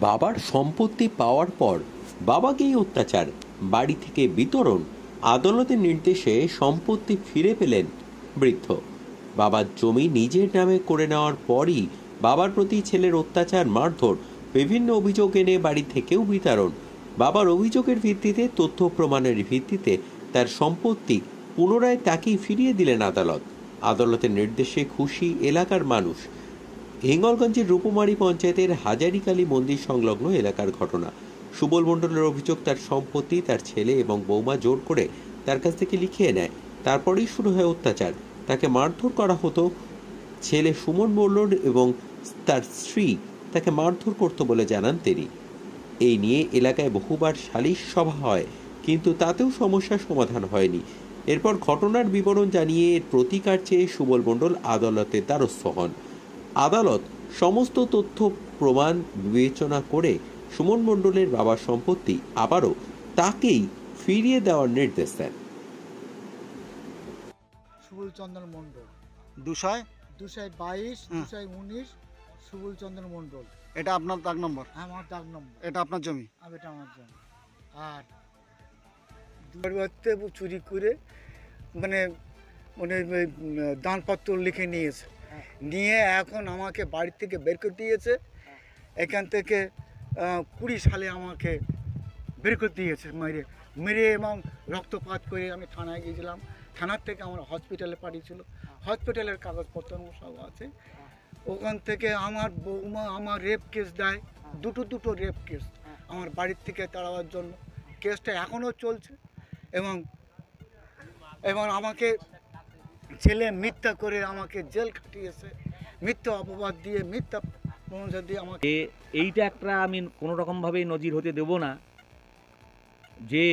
বাবার সম্পত্তি পাওয়ার পর বাবাকেই অত্যাচার, বাড়ি থেকে বিতরণ, আদালতের নির্দেশে সম্পত্তি ফিরে পেলেন বৃদ্ধ। বাবার জমি নিজের নামে করে নেওয়ার পরই বাবার প্রতি ছেলের অত্যাচার, মারধর, বিভিন্ন অভিযোগ এনে বাড়ি থেকেও বিতরণ। বাবার অভিযোগের ভিত্তিতে, তথ্য প্রমাণের ভিত্তিতে তার সম্পত্তি পুনরায় তাকেই ফিরিয়ে দিলেন আদালত। আদালতের নির্দেশে খুশি এলাকার মানুষ। হিঙ্গলগঞ্জের রূপমারি পঞ্চায়েতের হাজারিকালী মন্দির সংলগ্ন এলাকার ঘটনা। সুবল মণ্ডলের অভিযোগ, তার সম্পত্তি তার ছেলে এবং বৌমা জোর করে তার কাছ থেকে লিখিয়ে নেয়। তারপরেই শুরু হয় অত্যাচার। তাকে মারধর করা হতো। ছেলে সুমন মণ্ডল এবং তার স্ত্রী তাকে মারধর করত বলে জানান তিনি। এই নিয়ে এলাকায় বহুবার সালিশ সভা হয়, কিন্তু তাতেও সমস্যার সমাধান হয়নি। এরপর ঘটনার বিবরণ জানিয়ে এর প্রতিকার চেয়ে সুবল মণ্ডল আদালতের দ্বারস্থ হন। আদালত সমস্ত তথ্য প্রমাণ বিবেচনা করে সুমন মণ্ডলের বাবার সম্পত্তি আবারও তাকেই ফিরিয়ে দেওয়ার নির্দেশ দেন। সুবল চন্দ্র মণ্ডল, 222 219 সুবল চন্দ্র মণ্ডল। এটা আপনার দাগ নম্বর? আমার দাগ নম্বর। এটা আপনার জমি? এটা আমার জমি। আর পরিবর্তে চুরি করে মানে মানে দানপত্র লিখে নিয়েছে, নিয়ে এখন আমাকে বাড়ি থেকে বের করে দিয়েছে। এখান থেকে 20 সালে আমাকে বের করে দিয়েছে মেরে মেরে এবং রক্তপাত করে আমি থানায় গিয়েছিলাম। থানার থেকে আমার হসপিটালে পাঠিয়েছিল, হসপিটালের কাগজপত্র সব আছে। ওখান থেকে আমার বৌমা আমার রেপ কেস দেয়, দুটো রেপ কেস আমার বাড়ির থেকে তাড়াবার জন্য। কেসটা এখনও চলছে এবং এবং আমাকে ছেলে মিথ্যা করে আমাকে জেল খাটিয়েছে, মিথ্যা অপবাদ দিয়ে, মিথ্যা প্রমাণ দিয়ে আমাকে। এইটা একটা আমি কোনো রকমভাবেই নজির হতে দেব না যে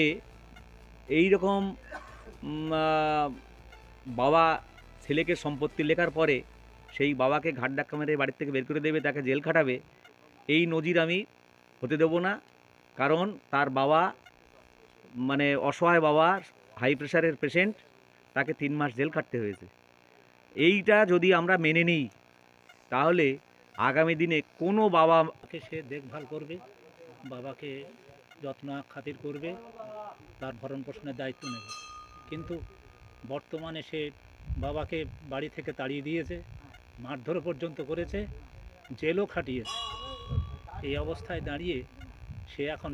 এই রকম বাবা ছেলেকে সম্পত্তি লেখার পরে সেই বাবাকে ঘাট ধাক্কা মেরে বাড়ির থেকে বের করে দেবে, তাকে জেল খাটাবে। এই নজির আমি হতে দেব না। কারণ তার বাবা মানে অসহায় বাবা, হাই প্রেশারের পেশেন্ট, তাকে 3 মাস জেল খাটতে হয়েছে। এইটা যদি আমরা মেনে নিই তাহলে আগামী দিনে কোনো বাবাকে সে দেখভাল করবে, বাবাকে যত্ন খাতির করবে, তার ভরণ পোষণের দায়িত্ব নেবে। কিন্তু বর্তমানে সে বাবাকে বাড়ি থেকে তাড়িয়ে দিয়েছে, মারধর পর্যন্ত করেছে, জেলও খাটিয়েছে। এই অবস্থায় দাঁড়িয়ে সে এখন